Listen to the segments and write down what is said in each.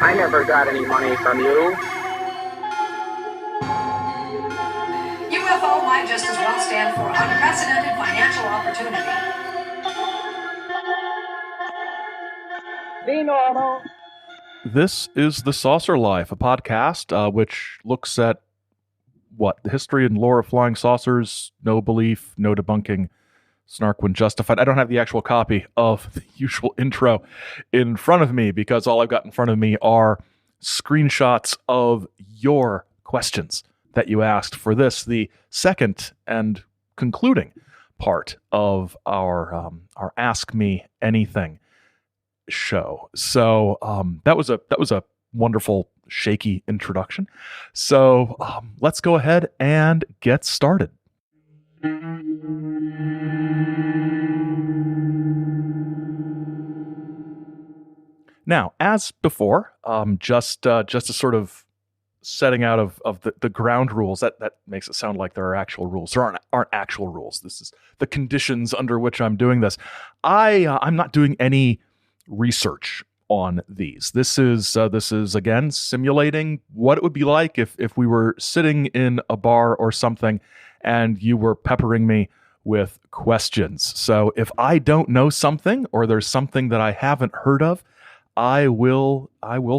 I never got any money from you. UFO might just as well stand for unprecedented financial opportunity. Be normal. This is The Saucer Life, a podcast which looks at the history and lore of flying saucers, no belief, no debunking, snark when justified. I don't have the actual copy of the usual intro in front of me because all I've got in front of me are screenshots of your questions that you asked for this, the second and concluding part of our Ask Me Anything show. So that was a wonderful shaky introduction. So let's go ahead and get started. Now, as before, just a sort of setting out of the ground rules. That makes it sound like there are actual rules. There aren't actual rules. This is the conditions under which I'm doing this. I'm not doing any research on these. This is again simulating what it would be like if we were sitting in a bar or something and you were peppering me with questions. So if I don't know something or there's something that I haven't heard of, I will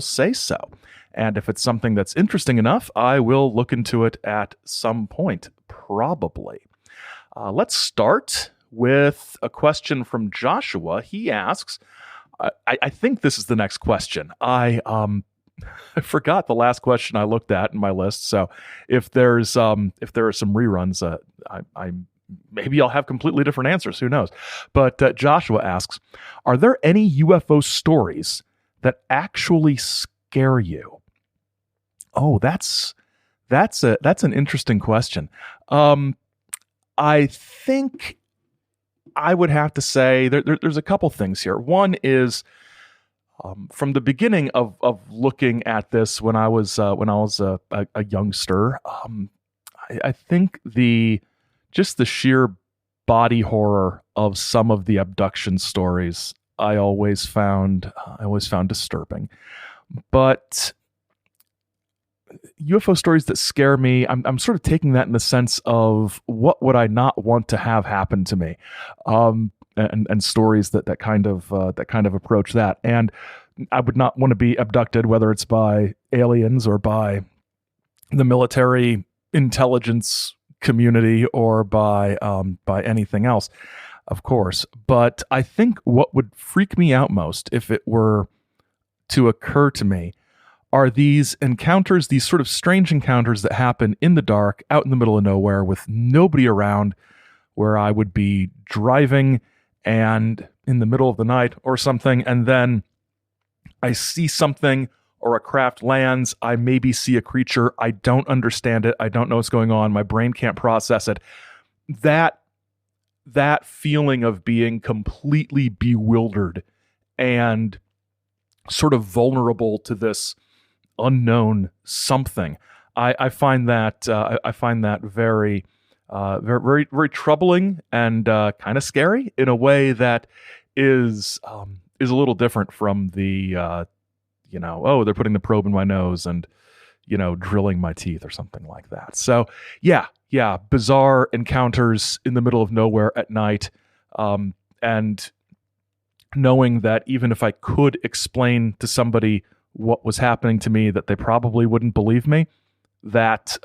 say so. And if it's something that's interesting enough, I will look into it at some point, probably. Let's start with a question from Joshua. He asks, I think this is the next question. I forgot the last question I looked at in my list. So if there are some reruns, I maybe I'll have completely different answers. Who knows? But Joshua asks, are there any UFO stories that actually scare you? Oh, that's an interesting question. I think I would have to say there's a couple things here. One is from the beginning of looking at this when I was a youngster. I think the sheer body horror of some of the abduction stories I always found disturbing. But UFO stories that scare me, I'm sort of taking that in the sense of what would I not want to have happen to me, and stories that kind of approach that. And I would not want to be abducted, whether it's by aliens or by the military intelligence community or by anything else, of course. But I think what would freak me out most, if it were to occur to me, are these encounters, these sort of strange encounters that happen in the dark, out in the middle of nowhere with nobody around, where I would be driving and in the middle of the night or something, and then I see something or a craft lands, I maybe see a creature, I don't understand it, I don't know what's going on, my brain can't process it. That feeling of being completely bewildered and sort of vulnerable to this unknown something, I find that very very, very troubling and kind of scary in a way that is a little different from the they're putting the probe in my nose and drilling my teeth or something like that. So yeah, bizarre encounters in the middle of nowhere at night, and knowing that even if I could explain to somebody what was happening to me, that they probably wouldn't believe me, that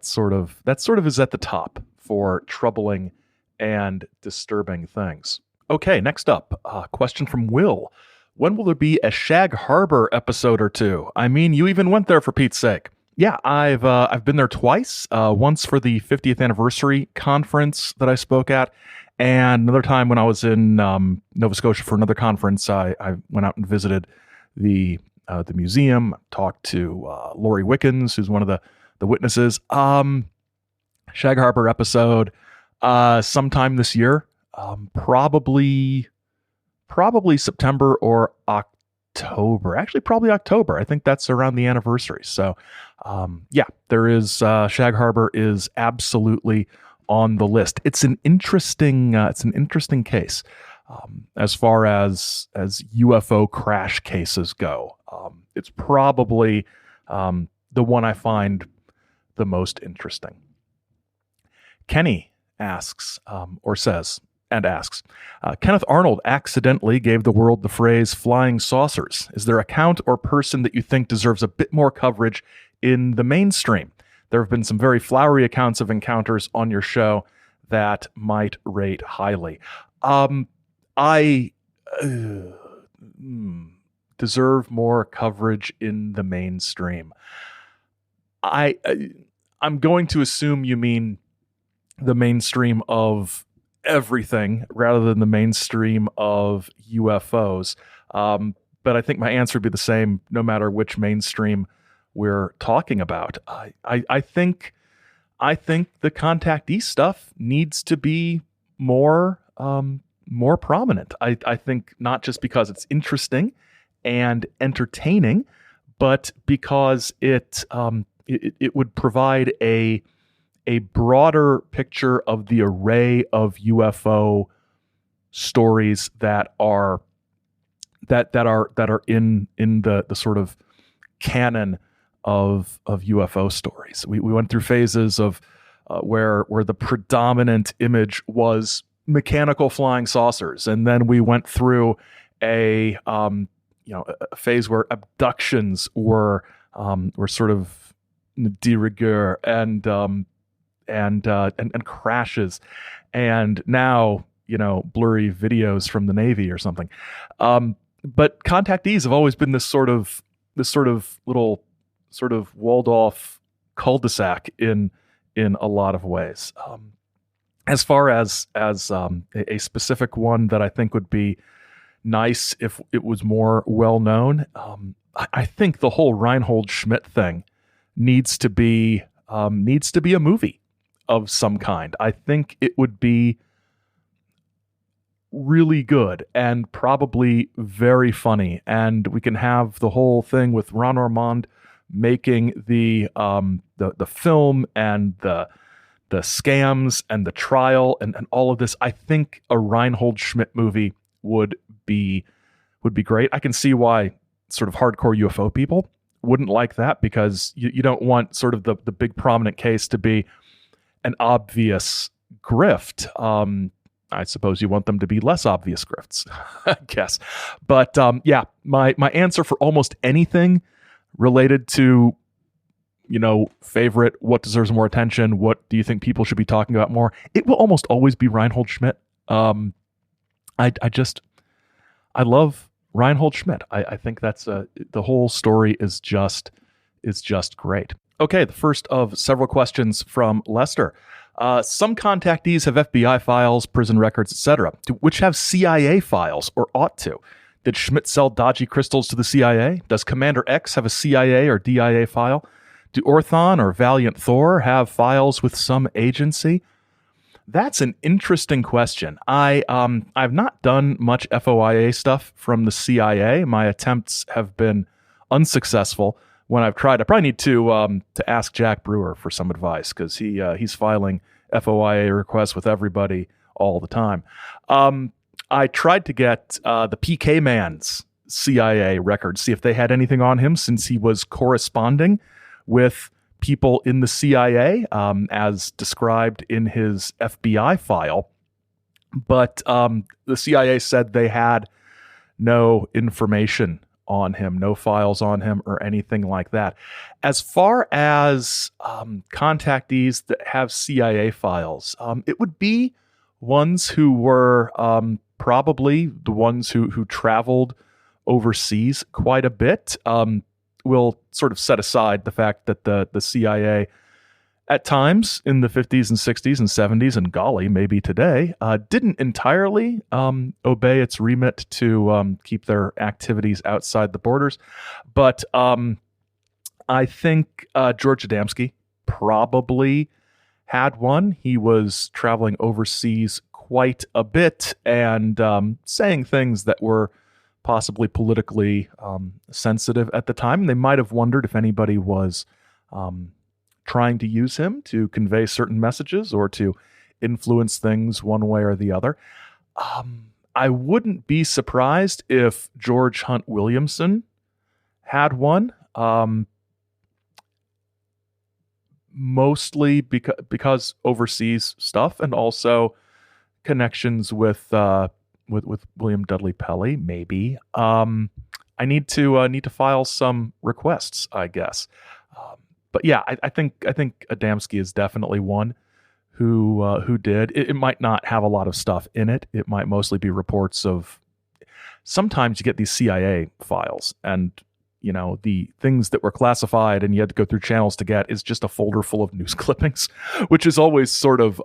sort of is at the top for troubling and disturbing things. Okay, next up, a question from Will. When will there be a Shag Harbor episode or two? I mean, you even went there, for Pete's sake. Yeah, I've been there twice. Once for the 50th anniversary conference that I spoke at, and another time when I was in Nova Scotia for another conference. I went out and visited the museum, talked to Lori Wickens, who's one of the witnesses. Shag Harbor episode sometime this year, probably September or October. Actually, probably October. I think that's around the anniversary. So, there is Shag Harbor is absolutely on the list. It's an interesting case as far as UFO crash cases go. It's probably the one I find the most interesting. Kenny asks, Kenneth Arnold accidentally gave the world the phrase flying saucers. Is there a count or person that you think deserves a bit more coverage in the mainstream? There have been some very flowery accounts of encounters on your show that might rate highly. I deserve more coverage in the mainstream. I'm going to assume you mean the mainstream of everything rather than the mainstream of UFOs. But I think my answer would be the same no matter which mainstream we're talking about. I think the contactee stuff needs to be more prominent. I think not just because it's interesting and entertaining, but because it would provide a broader picture of the array of UFO stories that are in the sort of canon of UFO stories. We went through phases of where the predominant image was mechanical flying saucers, and then we went through a phase where abductions were sort of de rigueur and crashes, and now blurry videos from the Navy or something. But contactees have always been this sort of little sort of walled off cul-de-sac in a lot of ways. As far as a specific one that I think would be nice if it was more well known, I think the whole Reinhold Schmidt thing needs to be a movie of some kind. I think it would be really good and probably very funny, and we can have the whole thing with Ron Ormond making the film and the scams and the trial and all of this. I think a Reinhold Schmidt movie would be great. I can see why sort of hardcore UFO people wouldn't like that, because you don't want sort of the big prominent case to be an obvious grift. I suppose you want them to be less obvious grifts, I guess. But my answer for almost anything related to, favorite, what deserves more attention, what do you think people should be talking about more, it will almost always be Reinhold Schmidt. I love Reinhold Schmidt. I think that's the whole story is just great. Okay, the first of several questions from Lester. Some contactees have FBI files, prison records, etc., which have CIA files or ought to. Did Schmidt sell dodgy crystals to the CIA? Does Commander X have a CIA or DIA file? Do Orthon or Valiant Thor have files with some agency? That's an interesting question. I've not done much FOIA stuff from the CIA. My attempts have been unsuccessful when I've tried. I probably need to ask Jack Brewer for some advice, because he's filing FOIA requests with everybody all the time. I tried to get the PK Man's CIA records, see if they had anything on him, since he was corresponding with people in the CIA, as described in his FBI file. But the CIA said they had no information on him, no files on him or anything like that. As far as contactees that have CIA files, it would be ones who were probably the ones who traveled overseas quite a bit. We'll sort of set aside the fact that the CIA at times in the 50s and 60s and 70s, and golly, maybe today, didn't entirely obey its remit to keep their activities outside the borders. But I think George Adamski probably had one. He was traveling overseas quite a bit and saying things that were possibly politically sensitive at the time. They might have wondered if anybody was trying to use him to convey certain messages or to influence things one way or the other. I wouldn't be surprised if George Hunt Williamson had one. Mostly because overseas stuff, and also connections with William Dudley Pelley. Maybe I need to file some requests, I guess. But yeah, I think Adamski is definitely one who did. It might not have a lot of stuff in it. It might mostly be reports of. Sometimes you get these CIA files, and the things that were classified and you had to go through channels to get is just a folder full of news clippings, which is always sort of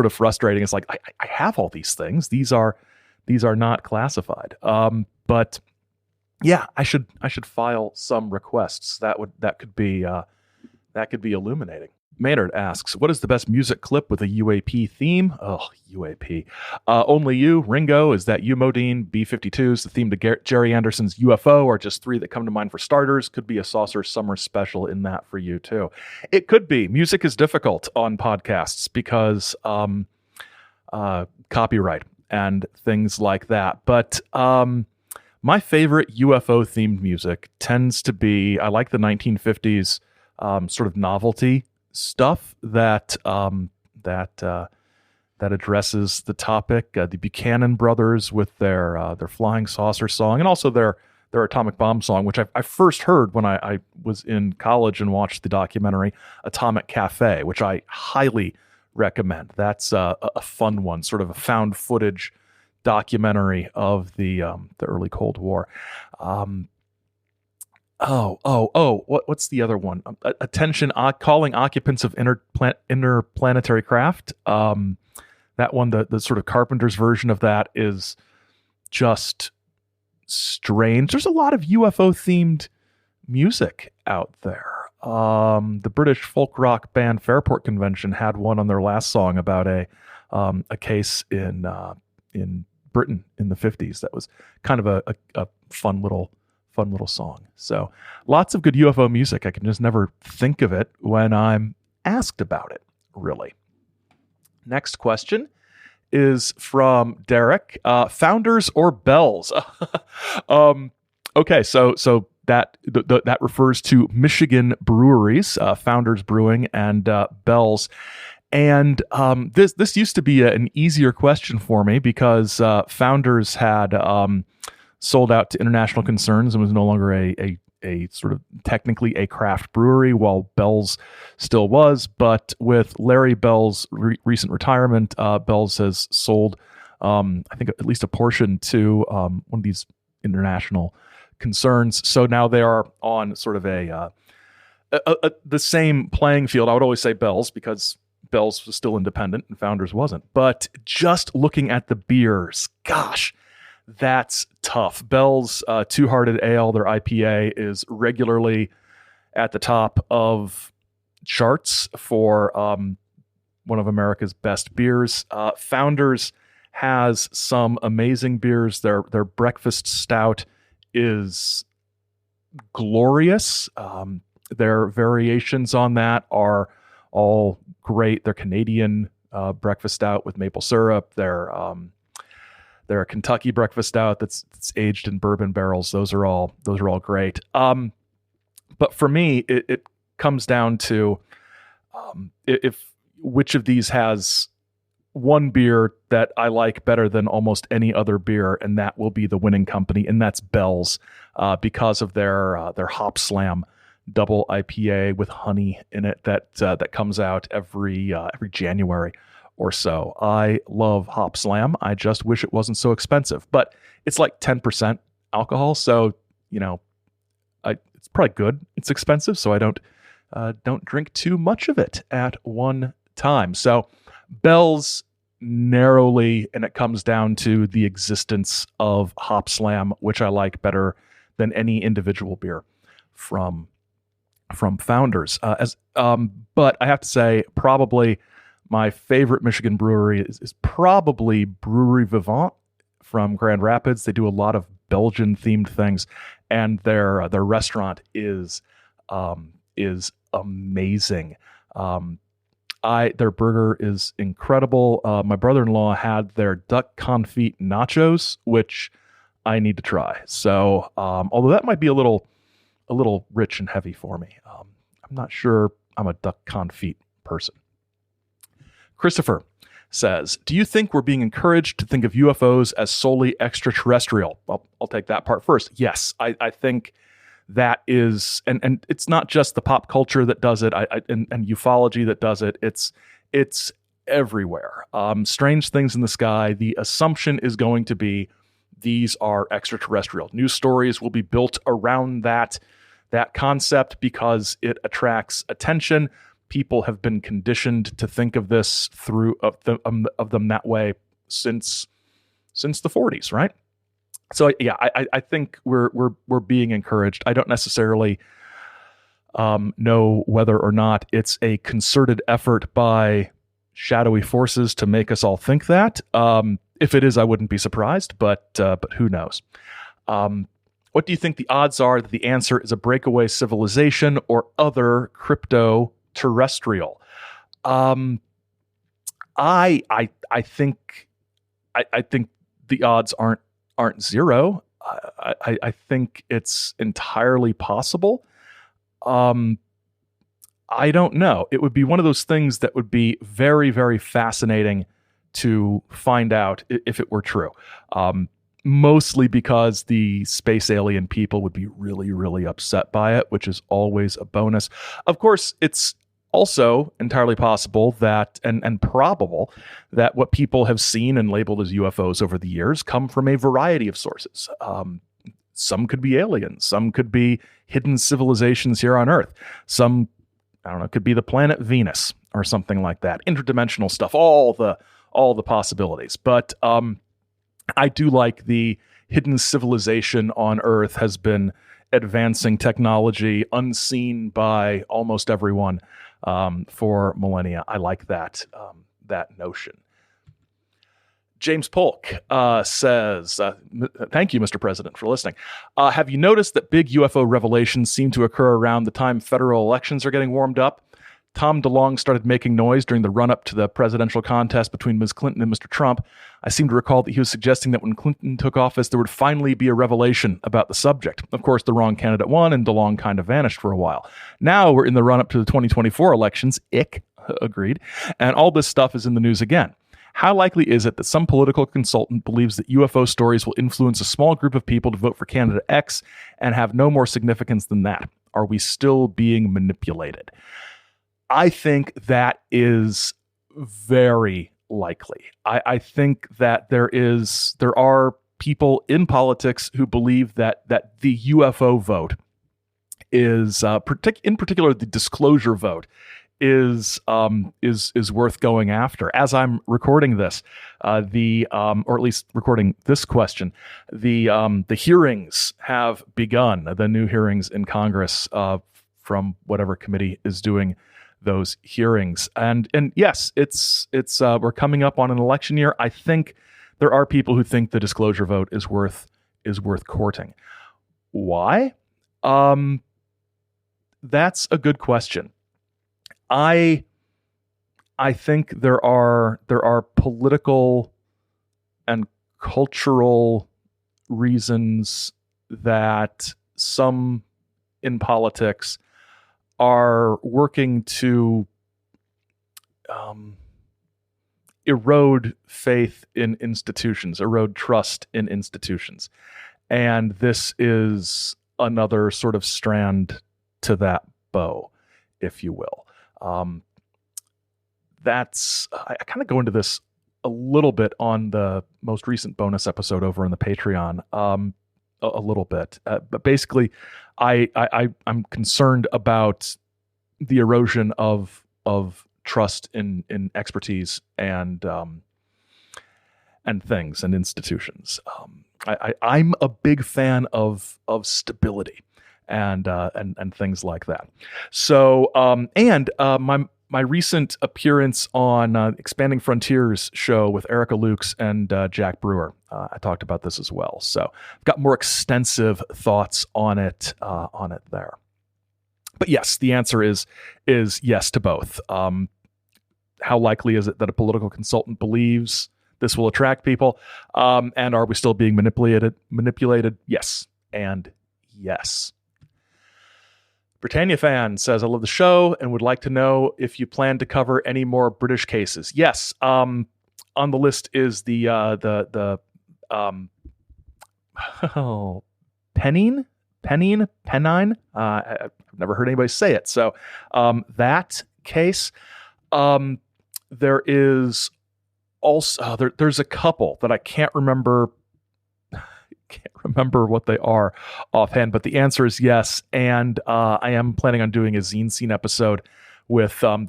frustrating. It's like, I have all these things. These are not classified. But yeah, I should file some requests. That could be illuminating. Maynard asks, what is the best music clip with a UAP theme? Oh, UAP. Only You, Ringo, is that you, Modine? B-52s, the theme to Jerry Anderson's UFO are just three that come to mind for starters. Could be a Saucer Summer special in that for you, too. It could be. Music is difficult on podcasts because copyright and things like that. But my favorite UFO-themed music tends to be, I like the 1950s sort of novelty stuff that addresses the topic. The Buchanan brothers with their flying saucer song, and also their atomic bomb song, which I first heard when I was in college and watched the documentary Atomic Cafe, which I highly recommend. That's a fun one, sort of a found footage documentary of the early Cold War. What's the other one? Attention, calling occupants of interplanetary craft. That one, the sort of Carpenter's version of that is just strange. There's a lot of UFO-themed music out there. The British folk rock band Fairport Convention had one on their last song about a case in Britain in the 50s. That was kind of a fun little song. So lots of good UFO music. I can just never think of it when I'm asked about it, really. Next question is from Derek. Founders or Bells? Okay, so that refers to Michigan breweries, Founders Brewing and Bells. And this used to be an easier question for me because Founders had sold out to international concerns and was no longer a sort of technically a craft brewery, while Bell's still was. But with Larry Bell's recent retirement, Bell's has sold, I think, at least a portion to one of these international concerns. So now they are on sort of the same playing field. I would always say Bell's because Bell's was still independent and Founders wasn't. But just looking at the beers, gosh, that's tough. Bell's Two-Hearted Ale, their IPA, is regularly at the top of charts for one of America's best beers. Founders has some amazing beers. Their breakfast stout is glorious. Their variations on that are all great. Their Canadian breakfast stout with maple syrup. Their Kentucky breakfast stout that's aged in bourbon barrels. Those are all great. But for me, it comes down to if which of these has one beer that I like better than almost any other beer, and that will be the winning company, and that's Bell's, because of their Hop Slam double IPA with honey in it that comes out every January or so. I love Hop Slam. I just wish it wasn't so expensive, but it's like 10% alcohol, so it's probably good. It's expensive, so I don't drink too much of it at one time. So Bell's narrowly, and it comes down to the existence of Hop Slam, which I like better than any individual beer from Founders. But I have to say, probably my favorite Michigan brewery is probably Brewery Vivant from Grand Rapids. They do a lot of Belgian-themed things, and their restaurant is amazing. Their burger is incredible. My brother-in-law had their duck confit nachos, which I need to try. So, although that might be a little rich and heavy for me. I'm not sure I'm a duck confit person. Christopher says, do you think we're being encouraged to think of UFOs as solely extraterrestrial? Well, I'll take that part first. Yes, I think that is, and it's not just the pop culture that does it, and ufology that does it. It's everywhere. Strange things in the sky. The assumption is going to be these are extraterrestrial. News stories will be built around that concept because it attracts attention. People have been conditioned to think of this of them that way since the 40s, right? So yeah, I think we're being encouraged. I don't necessarily know whether or not it's a concerted effort by shadowy forces to make us all think that. If it is, I wouldn't be surprised, but who knows? What do you think the odds are that the answer is a breakaway civilization or other crypto-terrestrial? I think the odds aren't zero. I think it's entirely possible. I don't know. It would be one of those things that would be very, very fascinating to find out if it were true. Mostly because the space alien people would be really, really upset by it, which is always a bonus. Of course, it's also entirely possible that, and probable, that what people have seen and labeled as UFOs over the years come from a variety of sources. Some could be aliens. Some could be hidden civilizations here on Earth. Some, I don't know, could be the planet Venus or something like that. Interdimensional stuff, all the possibilities. But I do like the hidden civilization on Earth has been advancing technology unseen by almost everyone for millennia. I like that notion. James Polk says, thank you, Mr. President, for listening. Have you noticed that big UFO revelations seem to occur around the time federal elections are getting warmed up? Tom DeLonge started making noise during the run-up to the presidential contest between Ms. Clinton and Mr. Trump. I seem to recall that he was suggesting that when Clinton took office, there would finally be a revelation about the subject. Of course, the wrong candidate won, and DeLonge kind of vanished for a while. Now we're in the run-up to the 2024 elections. Agreed. And all this stuff is in the news again. How likely is it that some political consultant believes that UFO stories will influence a small group of people to vote for candidate X and have no more significance than that? Are we still being manipulated? I think that is very likely. I think that there are people in politics who believe that the UFO vote is, in particular, the disclosure vote is worth going after. As I'm recording this, or at least recording this question, the hearings have begun. The new hearings in Congress from whatever committee is doing those hearings. And yes, it's we're coming up on an election year. I think there are people who think the disclosure vote is worth courting. Why? That's a good question. I think there are political and cultural reasons that some in politics are working to erode faith in institutions, erode trust in institutions. And this is another sort of strand to that bow, if you will. I kind of go into this a little bit on the most recent bonus episode over on the Patreon, a little bit. But basically, I'm concerned about the erosion of trust in expertise and things and institutions. I'm a big fan of stability and things like that. So my recent appearance on Expanding Frontiers show with Erica Lukes and Jack Brewer, I talked about this as well. So I've got more extensive thoughts on it there. But yes, the answer is yes to both. How likely is it that a political consultant believes this will attract people? And are we still being manipulated? Yes, and yes. Britannia fan says, I love the show and would like to know if you plan to cover any more British cases. Yes. On the list is the Pennine. I've never heard anybody say it. So that case, there is also there's a couple that I can't remember what they are offhand, but the answer is yes. And I am planning on doing a zine scene episode with some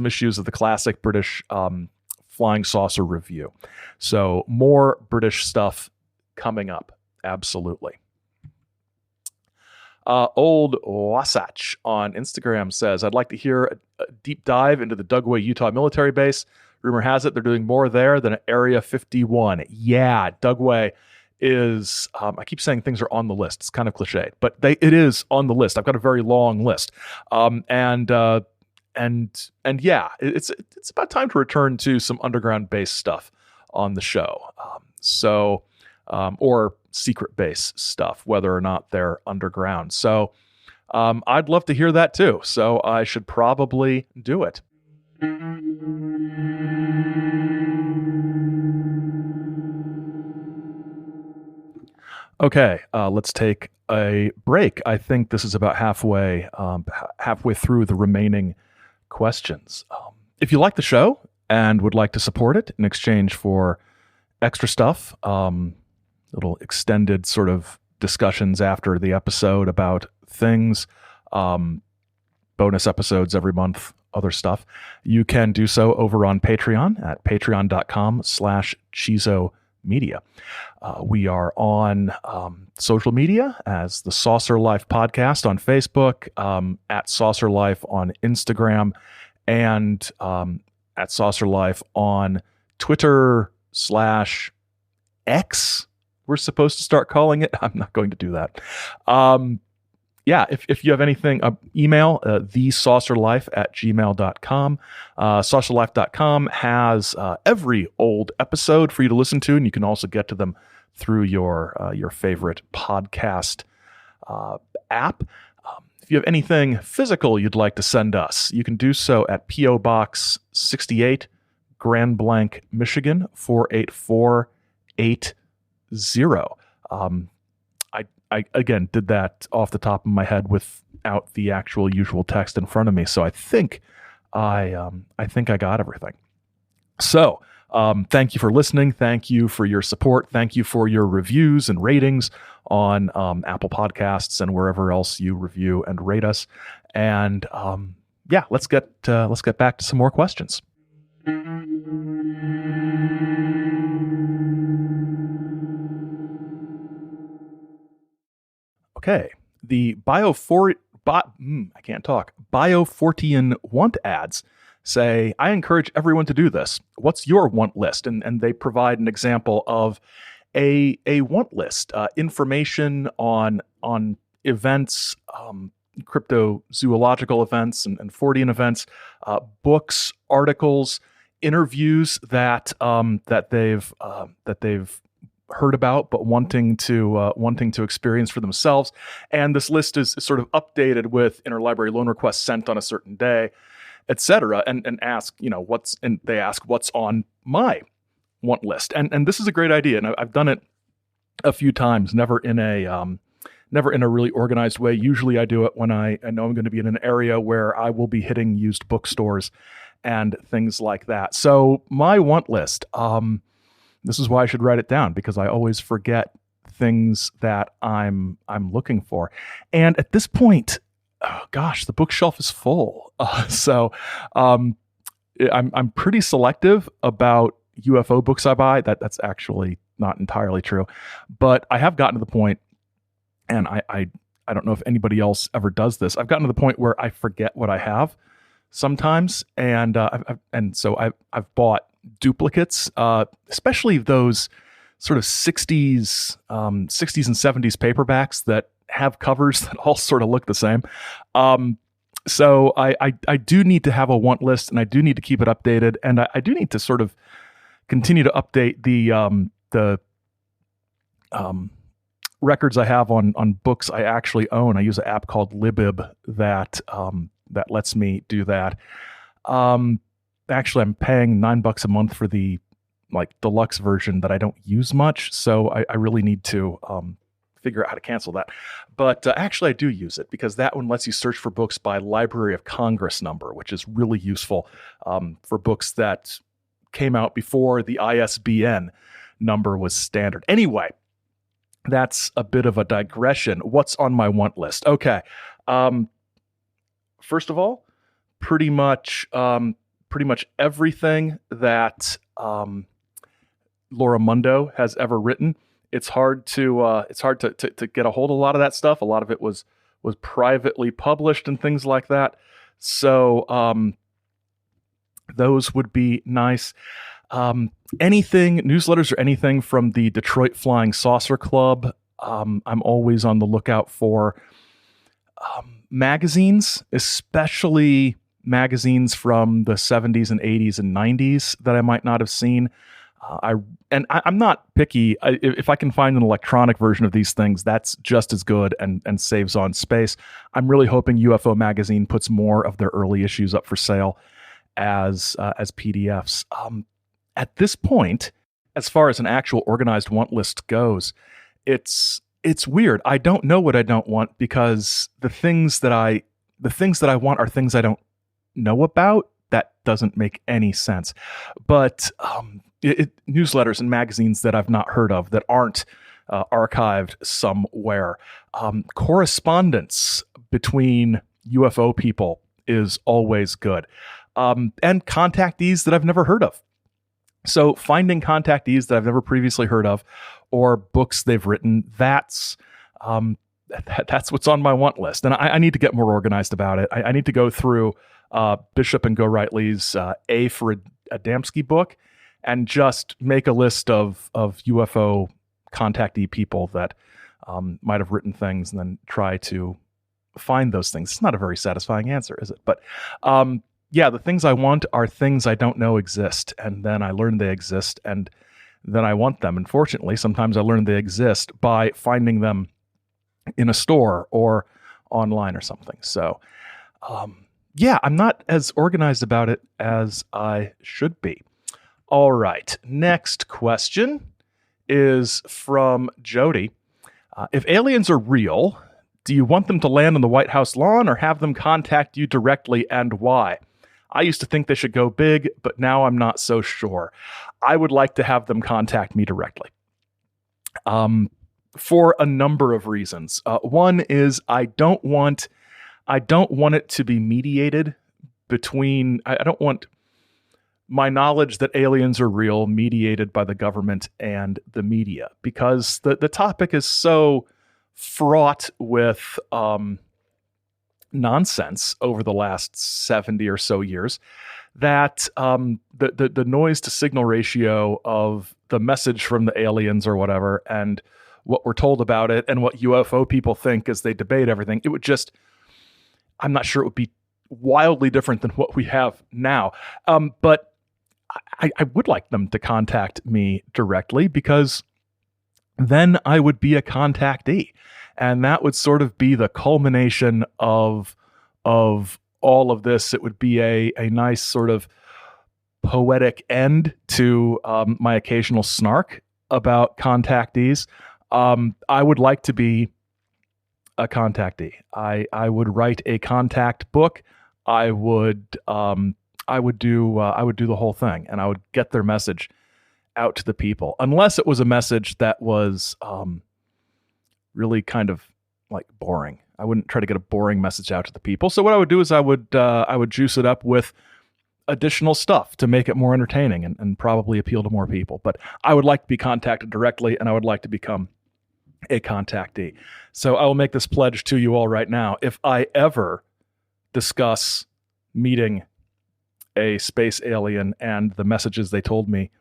issues of the classic British flying saucer review. So more British stuff coming up. Absolutely. Old Wasatch on Instagram says, I'd like to hear a deep dive into the Dugway, Utah military base. Rumor has it they're doing more there than at Area 51. Yeah, Dugway is, I keep saying things are on the list. It's kind of cliched, but it is on the list. I've got a very long list. And yeah, it's about time to return to some underground base stuff on the show. Or secret base stuff, whether or not they're underground. So I'd love to hear that too. So I should probably do it. Okay, let's take a break. I think this is about halfway through the remaining questions. If you like the show and would like to support it in exchange for extra stuff, little extended sort of discussions after the episode about things, bonus episodes every month, other stuff, you can do so over on Patreon at patreon.com/ChizoMedia. We are on social media as the Saucer Life Podcast on Facebook, at Saucer Life on Instagram, and at Saucer Life on Twitter/X. We're supposed to start calling it. I'm not going to do that. Yeah, if you have anything, email thesaucerlife@gmail.com. Saucerlife.com has every old episode for you to listen to, and you can also get to them through your favorite podcast app. If you have anything physical you'd like to send us, you can do so at P.O. Box 68, Grand Blanc, Michigan, 48480. I again did that off the top of my head without the actual usual text in front of me, so I think I got everything. So thank you for listening. Thank you for your support. Thank you for your reviews and ratings on Apple Podcasts and wherever else you review and rate us. And yeah, let's get back to some more questions. Okay, the Biofortian want ads say, I encourage everyone to do this. What's your want list? And they provide an example of a want list, information on events, cryptozoological events and Fortean events, books, articles, interviews that they've heard about but wanting to experience for themselves. And this list is sort of updated with interlibrary loan requests sent on a certain day, etc. And ask, they ask what's on my want list. And this is a great idea. And I've done it a few times, never in a really organized way. Usually I do it when I know I'm going to be in an area where I will be hitting used bookstores and things like that. So my want list, this is why I should write it down, because I always forget things that I'm looking for. And at this point, oh gosh, the bookshelf is full. So I'm pretty selective about UFO books I buy. That's actually not entirely true, but I have gotten to the point, and I don't know if anybody else ever does this. I've gotten to the point where I forget what I have sometimes, and so I've bought duplicates, especially those sort of 60s and 70s paperbacks that have covers that all sort of look the same. So I do need to have a want list, and I do need to keep it updated, and I do need to sort of continue to update the records I have on books I actually own. I use an app called Libib that lets me do that. Actually, I'm paying $9 a month for the deluxe version that I don't use much, so I really need to figure out how to cancel that. But actually, I do use it because that one lets you search for books by Library of Congress number, which is really useful for books that came out before the ISBN number was standard. Anyway, that's a bit of a digression. What's on my want list? Okay. First of all, pretty much everything that Laura Mundo has ever written. It's hard to get a hold of a lot of that stuff. A lot of it was privately published and things like that. So those would be nice. Anything, newsletters or anything from the Detroit Flying Saucer Club. I'm always on the lookout for magazines, especially magazines from the 70s and 80s and 90s that I might not have seen. I'm not picky. If I can find an electronic version of these things, that's just as good and saves on space. I'm really hoping UFO Magazine puts more of their early issues up for sale as PDFs. At this point, as far as an actual organized want list goes, it's weird. I don't know what I don't want because the things that I want are things I don't know about. That doesn't make any sense. But newsletters and magazines that I've not heard of that aren't archived somewhere. Correspondence between UFO people is always good. And contactees that I've never heard of. So finding contactees that I've never previously heard of or books they've written, that's what's on my want list. And I need to get more organized about it. I need to go through Bishop and Gorightly's A for Adamski book and just make a list of UFO contactee people that might have written things and then try to find those things. It's not a very satisfying answer, is it? But yeah, the things I want are things I don't know exist, and then I learn they exist, and then I want them. Unfortunately, sometimes I learn they exist by finding them in a store or online or something. So, yeah, I'm not as organized about it as I should be. All right, next question is from Jody. If aliens are real, do you want them to land on the White House lawn or have them contact you directly, and why? I used to think they should go big, but now I'm not so sure. I would like to have them contact me directly. For a number of reasons. One is I don't want it to be mediated between. I don't want my knowledge that aliens are real mediated by the government and the media, because the topic is so fraught with nonsense over the last 70 or so years that the noise to signal ratio of the message from the aliens or whatever and what we're told about it and what UFO people think as they debate everything, it would just, I'm not sure it would be wildly different than what we have now. But I would like them to contact me directly because then I would be a contactee. And that would sort of be the culmination of all of this. It would be a nice sort of poetic end to my occasional snark about contactees. I would like to be a contactee. I would write a contact book. I would do the whole thing, and I would get their message out to the people, unless it was a message that was really kind of like boring. I wouldn't try to get a boring message out to the people. So what I would do is I would juice it up with additional stuff to make it more entertaining and probably appeal to more people. But I would like to be contacted directly, and I would like to become a contactee. So I will make this pledge to you all right now. If I ever discuss meeting a space alien and the messages they told me,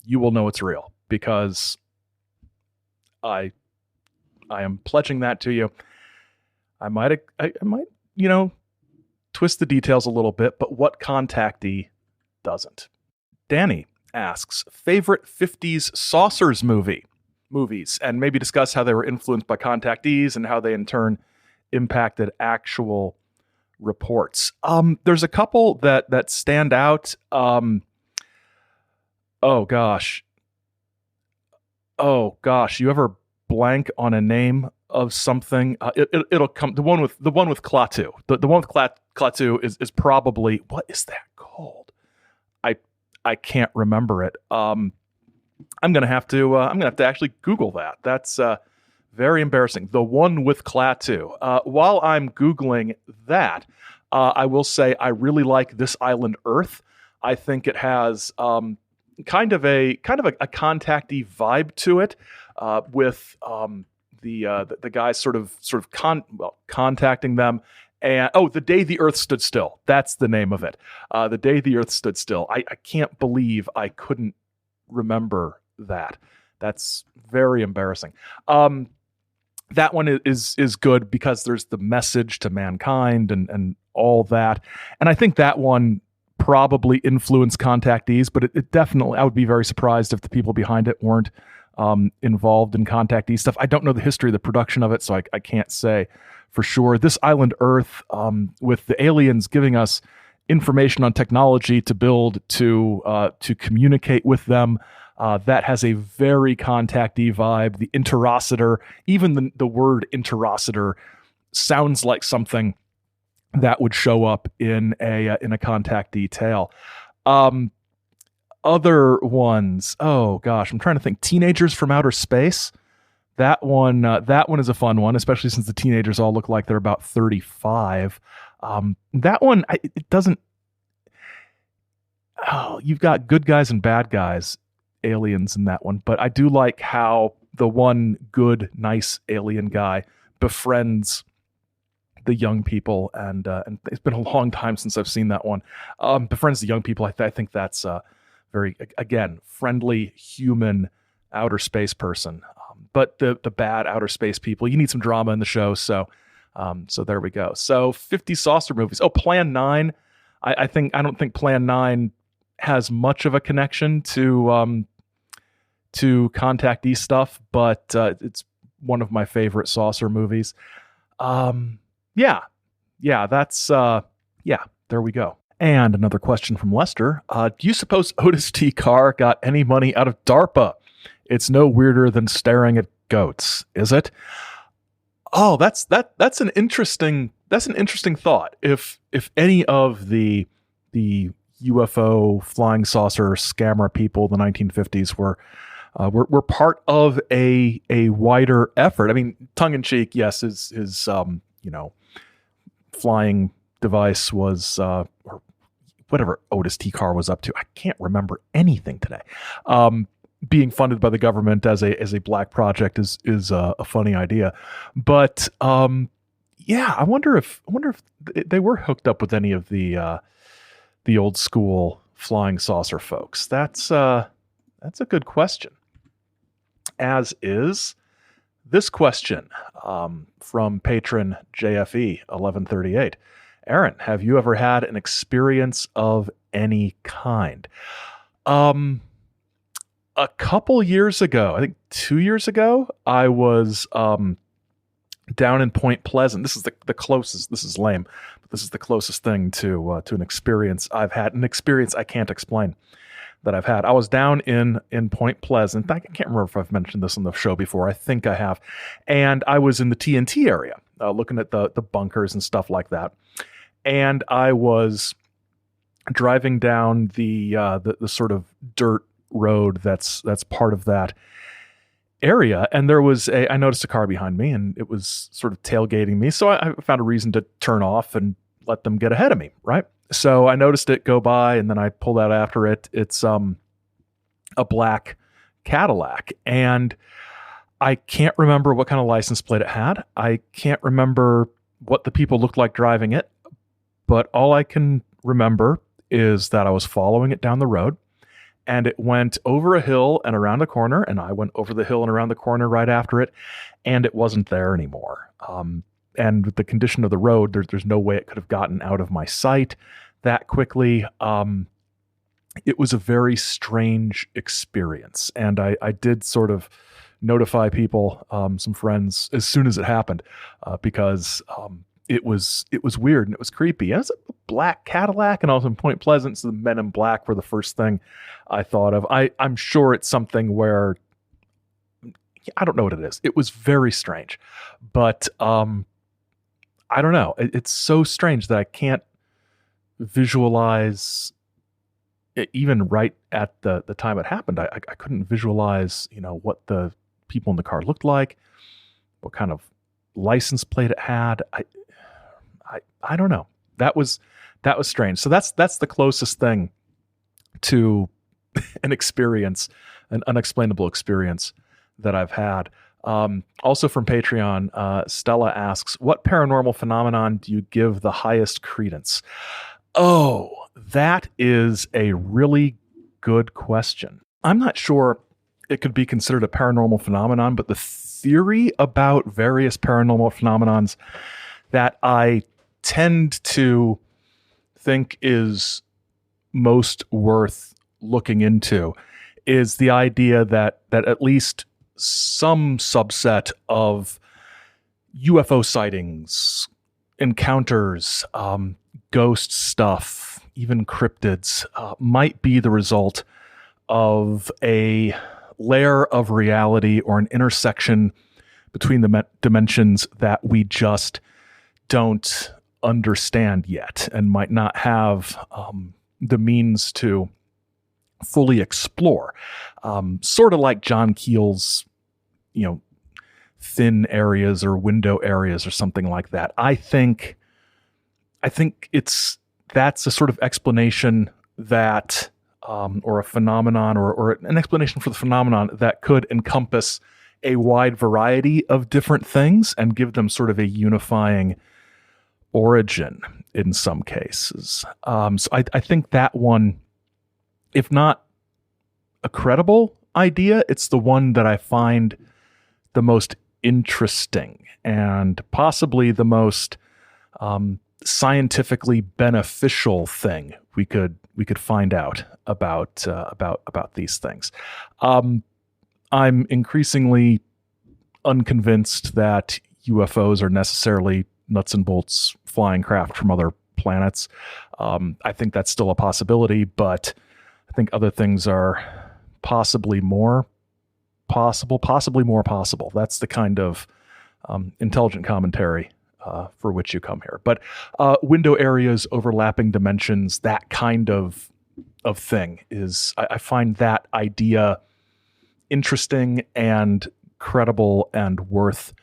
you will know it's real, because I am pledging that to you. I might, twist the details a little bit, but what contactee doesn't? Danny asks, favorite 50s saucers movie? movies and maybe discuss how they were influenced by contactees and how they in turn impacted actual reports. There's a couple that stand out. Oh gosh, you ever blank on a name of something? It'll come. The one with Klaatu. The one with Klaatu is probably, what is that called? I can't remember it. I'm gonna have to actually Google that. That's very embarrassing. The one with Klaatu. While I'm Googling that, I will say I really like This Island Earth. I think it has kind of a contacty vibe to it, with the guys sort of contacting them. And The Day the Earth Stood Still. That's the name of it. The Day the Earth Stood Still. I can't believe I couldn't remember that. That's very embarrassing. That one is good because there's the message to mankind and all that. And I think that one probably influenced contactees, but it definitely, I would be very surprised if the people behind it weren't involved in contactee stuff. I don't know the history of the production of it, so I can't say for sure. This Island Earth, with the aliens giving us information on technology to build to communicate with them, that has a very contactee vibe. The interocitor, even the word interocitor, sounds like something that would show up in a contactee tale. Other ones, oh gosh, I'm trying to think. Teenagers from Outer Space. That one is a fun one, especially since the teenagers all look like they're about 35. That one, it doesn't. Oh, you've got good guys and bad guys, aliens in that one, but I do like how the one good, nice alien guy befriends the young people, and it's been a long time since I've seen that one. Befriends the young people. I think that's very, again, friendly, human outer space person. But the bad outer space people, you need some drama in the show. So there we go. So 50 saucer movies. Oh, Plan 9. I don't think Plan 9 has much of a connection to contactee stuff, but it's one of my favorite saucer movies. Yeah, that's there we go. And another question from Lester. Do you suppose Otis T. Carr got any money out of DARPA? It's no weirder than staring at goats, is it? Oh, that's an interesting thought. If any of the UFO flying saucer scammer people in the 1950s were part of a wider effort. I mean, tongue in cheek, yes, his flying device was or whatever Otis T. Carr was up to. I can't remember anything today. Being funded by the government as a black project is a funny idea, but I wonder if they were hooked up with any of the old school flying saucer folks. That's a good question. As is this question from patron JFE 1138. Aaron, have you ever had an experience of any kind? A couple years ago, I think 2 years ago, I was down in Point Pleasant. This is the closest. This is lame, but this is the closest thing to an experience I've had. An experience I can't explain that I've had. I was down in Point Pleasant. I can't remember if I've mentioned this on the show before. I think I have. And I was in the TNT area, looking at the bunkers and stuff like that. And I was driving down the sort of dirt road that's part of that area, and I noticed a car behind me, and it was sort of tailgating me. So I found a reason to turn off and let them get ahead of me, right? So I noticed it go by, and then I pulled out after it. It's a black Cadillac, and I can't remember what kind of license plate it had. I can't remember what the people looked like driving it, but all I can remember is that I was following it down the road, and it went over a hill and around a corner, and I went over the hill and around the corner right after it, and it wasn't there anymore. And with the condition of the road, there's no way it could have gotten out of my sight that quickly. It was a very strange experience, and I did sort of notify people, some friends, as soon as it happened, because it was weird and it was creepy. It was a black Cadillac, and I was in Point Pleasant, so the Men in Black were the first thing I thought of. I'm sure it's something where I don't know what it is. It was very strange, but I don't know. It's so strange that I can't visualize it, even right at the time it happened. I couldn't visualize, what the people in the car looked like, what kind of license plate it had. I don't know. That was strange. So that's the closest thing to an experience, an unexplainable experience that I've had. Also from Patreon, Stella asks, what paranormal phenomenon do you give the highest credence? Oh, that is a really good question. I'm not sure it could be considered a paranormal phenomenon, but the theory about various paranormal phenomenons that I tend to think is most worth looking into is the idea that at least some subset of UFO sightings, encounters, ghost stuff, even cryptids, might be the result of a layer of reality or an intersection between the dimensions that we just don't understand yet and might not have the means to fully explore. Sort of like John Keel's, thin areas or window areas or something like that. I think that's a sort of explanation that, or a phenomenon or an explanation for the phenomenon that could encompass a wide variety of different things and give them sort of a unifying origin in some cases. So I think that one, if not a credible idea, it's the one that I find the most interesting and possibly the most scientifically beneficial thing we could find out about these things. I'm increasingly unconvinced that UFOs are necessarily nuts and bolts flying craft from other planets. I think that's still a possibility, but I think other things are possibly more possible. That's the kind of intelligent commentary for which you come here. But window areas, overlapping dimensions, that kind of thing is, I find that idea interesting and credible and worth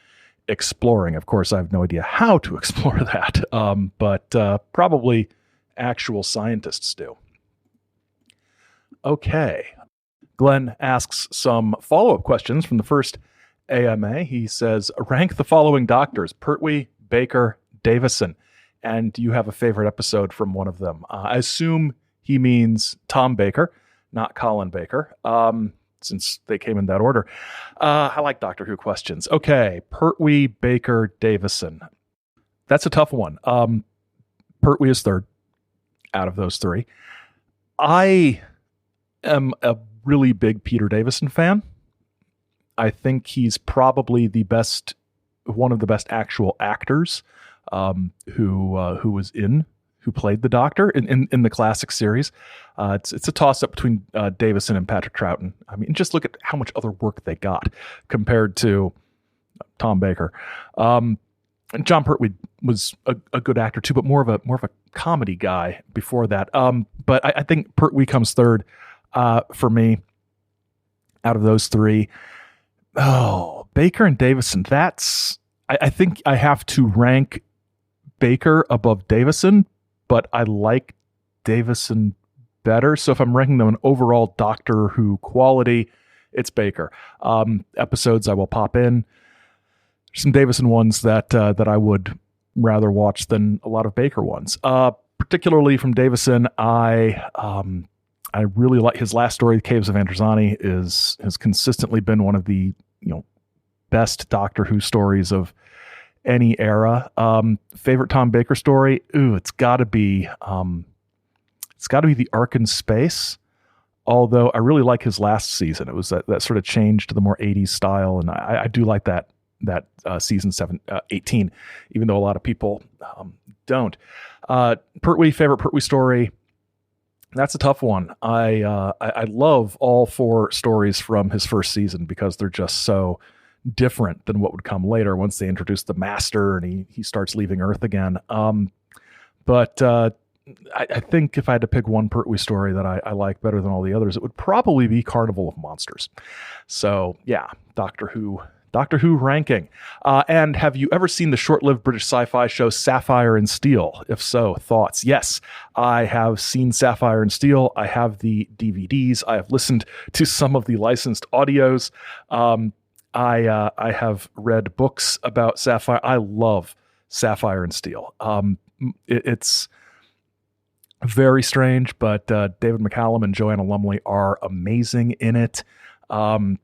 exploring. Of course, I have no idea how to explore that, but probably actual scientists do. Okay. Glenn asks some follow-up questions from the first AMA. He says, rank the following doctors: Pertwee, Baker, Davison. And do you have a favorite episode from one of them? I assume he means Tom Baker, not Colin Baker, since they came in that order. I like Doctor Who questions. Okay, Pertwee, Baker, Davison. That's a tough one. Pertwee is third out of those three. I am a really big Peter Davison fan. I think he's probably one of the best actual actors who played the Doctor in the classic series. It's a toss-up between Davison and Patrick Troughton. I mean, just look at how much other work they got compared to Tom Baker. And John Pertwee was a good actor too, but more of a comedy guy before that. But I think Pertwee comes third for me out of those three. Oh, Baker and Davison. I think I have to rank Baker above Davison, but I like Davison better. So if I'm ranking them in overall Doctor Who quality, it's Baker. Episodes I will pop in. Some Davison ones that I would rather watch than a lot of Baker ones. Particularly from Davison, I really like his last story, The Caves of Androzani, has consistently been one of the best Doctor Who stories of any era. Favorite Tom Baker story? It's got to be The Ark in Space. Although I really like his last season. It was that sort of change to the more 80s style, and I do like that season 18, even though a lot of people don't. Pertwee, favorite Pertwee story. That's a tough one. I love all 4 stories from his first season because they're just so different than what would come later once they introduce the Master and he starts leaving Earth again. But I think if I had to pick one Pertwee story that I like better than all the others, it would probably be Carnival of Monsters. So yeah, Doctor Who ranking. And have you ever seen the short-lived British sci-fi show Sapphire and Steel? If so, thoughts? Yes, I have seen Sapphire and Steel. I have the DVDs. I have listened to some of the licensed audios. I have read books about Sapphire. I love Sapphire and Steel. It's very strange, but David McCallum and Joanna Lumley are amazing in it. And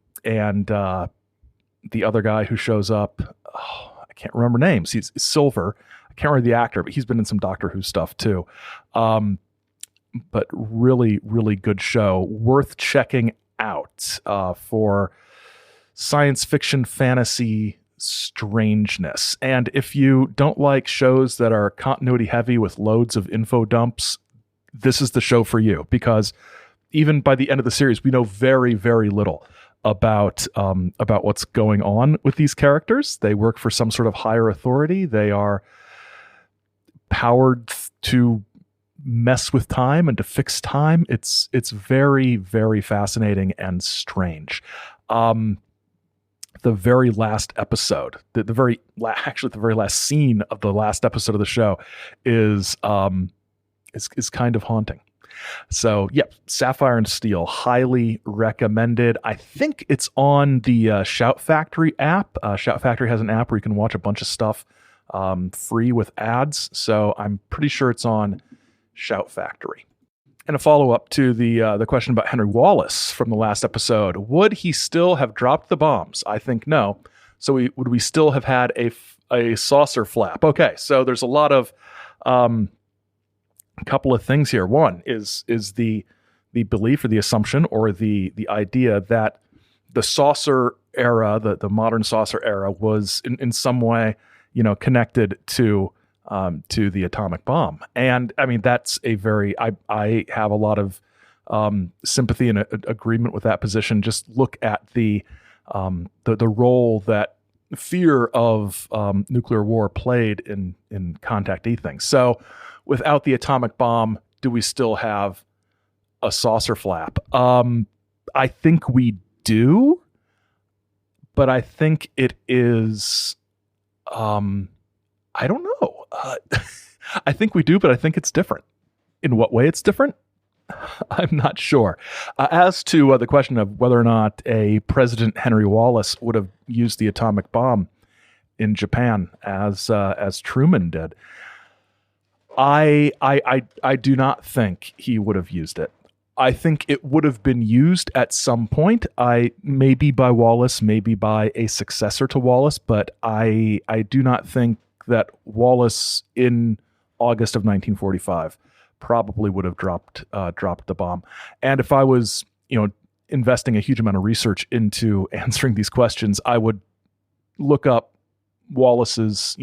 the other guy who shows up, I can't remember names. He's Silver. I can't remember the actor, but he's been in some Doctor Who stuff too. But really, really good show. Worth checking out for science fiction, fantasy, strangeness. And if you don't like shows that are continuity heavy with loads of info dumps, this is the show for you, because even by the end of the series, we know very, very little about what's going on with these characters. They work for some sort of higher authority. They are powered to mess with time and to fix time. It's very, very fascinating and strange. The very last episode, the very last scene of the last episode of the show is kind of haunting. So, yep, Sapphire and Steel, highly recommended. I think it's on the Shout Factory app. Shout Factory has an app where you can watch a bunch of stuff free with ads. So I'm pretty sure it's on Shout Factory. And a follow-up to the question about Henry Wallace from the last episode. Would he still have dropped the bombs? I think no. So would we still have had a saucer flap? Okay, so there's a lot of a couple of things here. One is the belief or the assumption or the idea that the saucer era, the modern saucer era, was in some way, connected to the atomic bomb. And I mean, that's I have a lot of sympathy and agreement with that position. Just look at the role that fear of nuclear war played in contactee things. So without the atomic bomb, do we still have a saucer flap? I think we do, but I think it is, I don't know. I think we do, but I think it's different. In what way it's different? I'm not sure. As to the question of whether or not a President Henry Wallace would have used the atomic bomb in Japan as Truman did, I do not think he would have used it. I think it would have been used at some point. Maybe by Wallace, maybe by a successor to Wallace, but I do not think that Wallace in August of 1945 probably would have dropped the bomb. And if I was, investing a huge amount of research into answering these questions, I would look up Wallace's,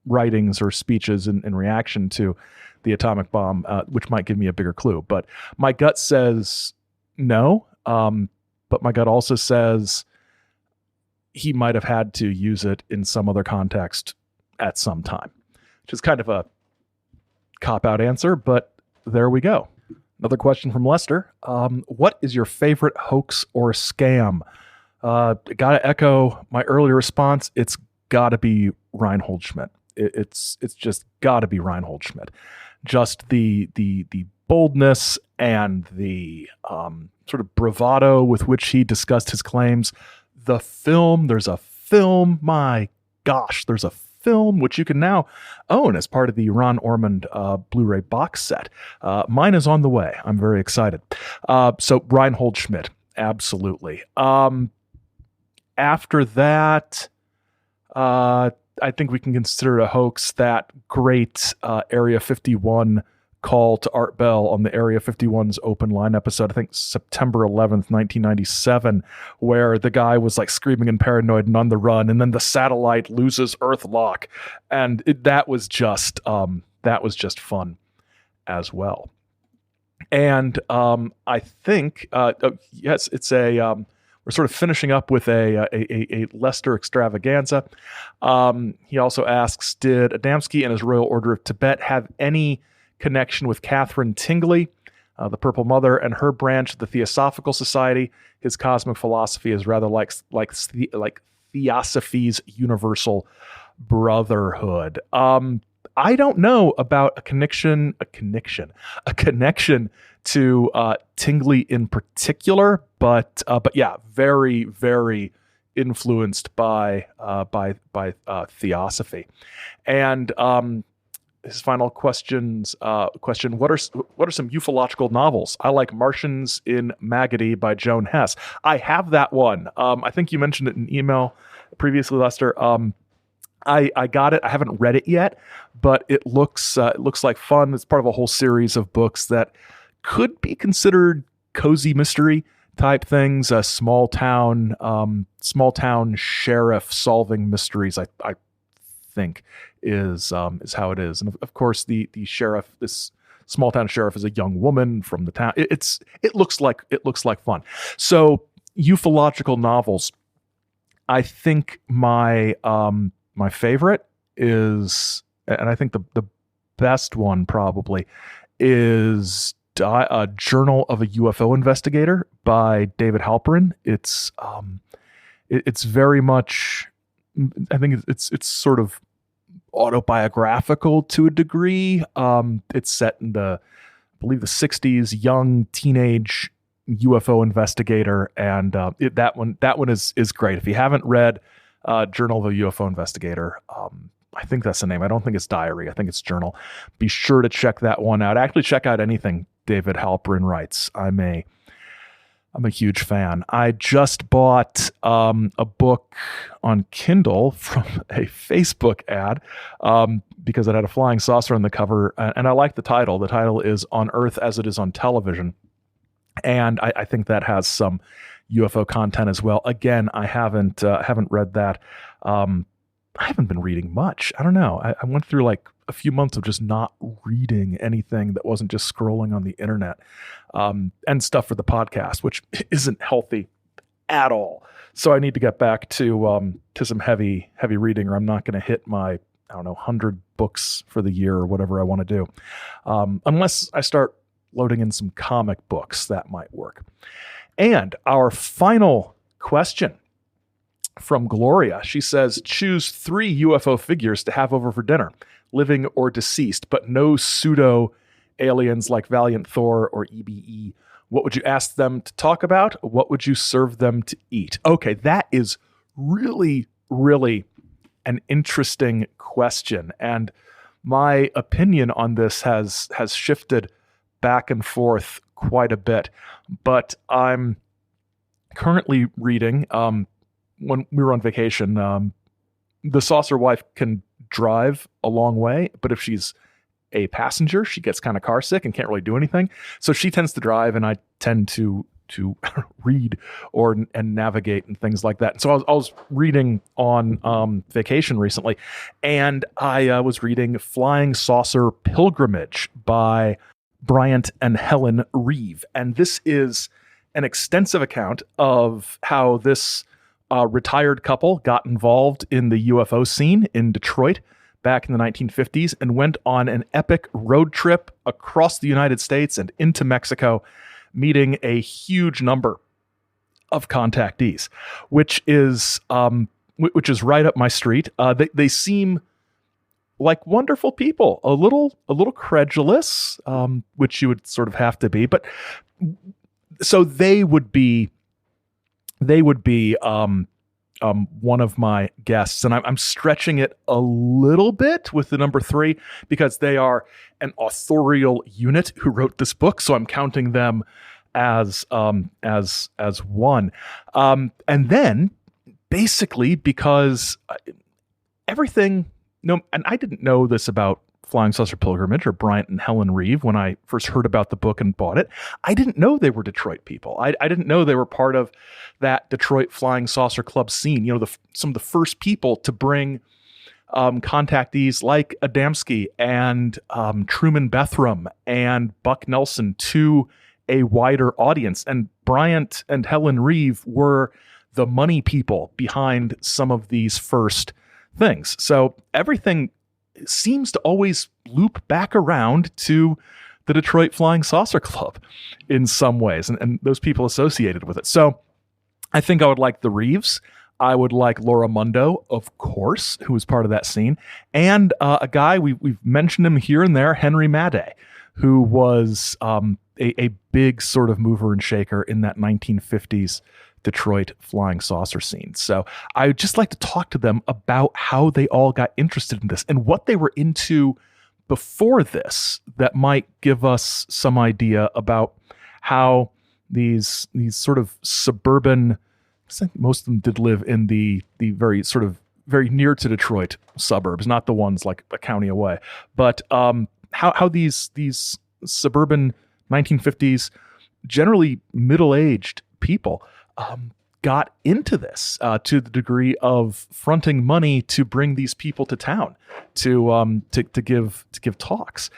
writings or speeches in reaction to the atomic bomb, which might give me a bigger clue. But my gut says no. But my gut also says he might have had to use it in some other context at some time, which is kind of a cop-out answer, but there we go. Another question from Lester. What is your favorite hoax or scam? Gotta echo my earlier response. It's gotta be Reinhold Schmidt. It's just gotta be Reinhold Schmidt. Just the boldness and the sort of bravado with which he discussed his claims. The film, there's a film, my gosh, there's a film which you can now own as part of the Ron Ormond Blu-ray box set. Mine is on the way. I'm very excited. So Reinhold Schmidt, absolutely. After that, I think we can consider a hoax that great Area 51 call to Art Bell on the Area 51's Open Line episode, I think September 11th, 1997, where the guy was like screaming and paranoid and on the run, and then the satellite loses Earth lock. And that was just fun as well. And I think, yes, it's we're sort of finishing up with a Lester extravaganza. He also asks, did Adamski and his Royal Order of Tibet have any connection with Catherine Tingley, the Purple Mother, and her branch of the Theosophical Society? His cosmic philosophy is rather like Theosophy's universal brotherhood. I don't know about a connection to Tingley in particular, but yeah, very, very influenced by Theosophy. And his final question: what are some ufological novels? I like Martians in Magody by Joan Hess. I have that one. I think you mentioned it in email previously, Lester. I got it. I haven't read it yet, but it looks like fun. It's part of a whole series of books that could be considered cozy mystery type things. Small town sheriff solving mysteries, I think is how it is. And of course, the sheriff, this small town sheriff, is a young woman from the town. It looks like fun. So ufological novels. I think my favorite is, and I think the best one probably is a Journal of a UFO Investigator by David Halperin. It's very much, I think it's sort of autobiographical to a degree. It's set in I believe the 60s, young teenage UFO investigator, and that one is great. If you haven't read Journal of a UFO Investigator, I think that's the name. I don't think it's Diary. I think it's Journal. Be sure to check that one out. Actually, check out anything David Halperin writes. I'm a huge fan. I just bought a book on Kindle from a Facebook ad because it had a flying saucer on the cover, and I like the title. The title is On Earth as It Is on Television, and I think that has some UFO content as well. Again, I haven't read that. I haven't been reading much. I don't know. I went through like a few months of just not reading anything that wasn't just scrolling on the internet, and stuff for the podcast, which isn't healthy at all. So I need to get back to some heavy reading, or I'm not going to hit my 100 books for the year or whatever I want to do. Unless I start loading in some comic books, that might work. And our final question from Gloria. She says, choose 3 UFO figures to have over for dinner, living or deceased, but no pseudo aliens like Valiant Thor or EBE. What would you ask them to talk about? What would you serve them to eat? Okay, that is really, really an interesting question. And my opinion on this has shifted back and forth quite a bit. But I'm currently reading, when we were on vacation, the saucer wife can drive a long way, but if she's a passenger, she gets kind of car sick and can't really do anything. So she tends to drive, and I tend to read and navigate and things like that. And so I was reading on vacation recently, and I was reading Flying Saucer Pilgrimage by Bryant and Helen Reeve. And this is an extensive account of how this retired couple got involved in the UFO scene in Detroit back in the 1950s and went on an epic road trip across the United States and into Mexico, meeting a huge number of contactees, which is right up my street. They seem like wonderful people, a little credulous, which you would sort of have to be, but so they would be one of my guests, and I'm stretching it a little bit with the number 3 because they are an authorial unit who wrote this book. So I'm counting them as one. And then basically because everything, and I didn't know this about Flying Saucer Pilgrimage, or Bryant and Helen Reeve, when I first heard about the book and bought it. I didn't know they were Detroit people. I didn't know they were part of that Detroit Flying Saucer Club scene. You know, some of the first people to bring contactees like Adamski and Truman Bethram and Buck Nelson to a wider audience. And Bryant and Helen Reeve were the money people behind some of these first things. So everything seems to always loop back around to the Detroit Flying Saucer Club in some ways, and those people associated with it. So I think I would like the Reeves. I would like Laura Mundo, of course, who was part of that scene, and a guy, we've mentioned him here and there, Henry Madday, who was a big sort of mover and shaker in that 1950s Detroit Flying Saucer scene. So I would just like to talk to them about how they all got interested in this and what they were into before this that might give us some idea about how these sort of suburban, I think most of them did live in the very sort of very near to Detroit suburbs, not the ones like a county away, but how these suburban 1950s, generally middle-aged people got into this to the degree of fronting money to bring these people to town to give talks,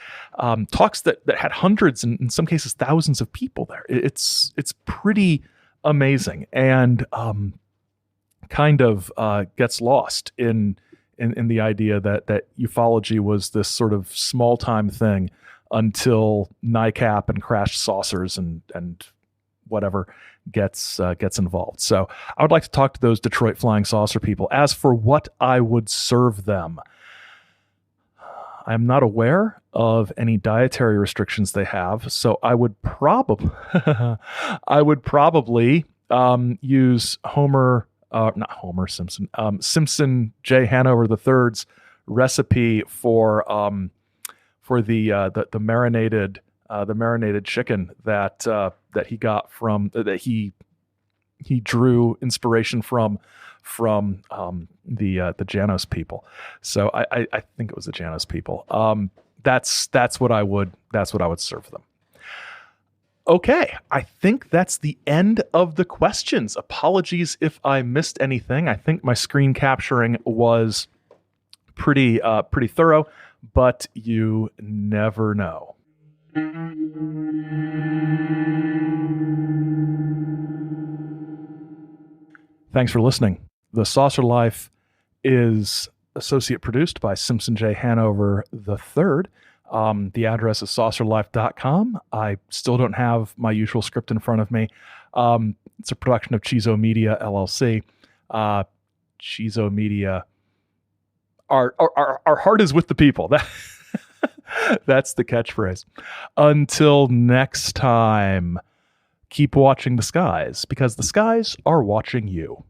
talks that had hundreds and in some cases thousands of people there. It's pretty amazing, and kind of gets lost in the idea that ufology was this sort of small time thing until NICAP and crashed saucers and whatever gets involved. So I would like to talk to those Detroit Flying Saucer people. As for what I would serve them, I'm not aware of any dietary restrictions they have, so I would probably use Simpson J. Hanover III's recipe for the marinated chicken that he got from that he drew inspiration from the Janos people. So I think it was the Janos people. That's what I would serve them. Okay, I think that's the end of the questions. Apologies if I missed anything. I think my screen capturing was pretty thorough, but you never know. Thanks for listening. The Saucer Life is associate produced by Simpson J. Hanover III. The address is saucerlife.com. I still don't have my usual script in front of me. It's a production of Chizo Media, LLC. Chizo Media. Our heart is with the people. That's the catchphrase. Until next time, keep watching the skies, because the skies are watching you.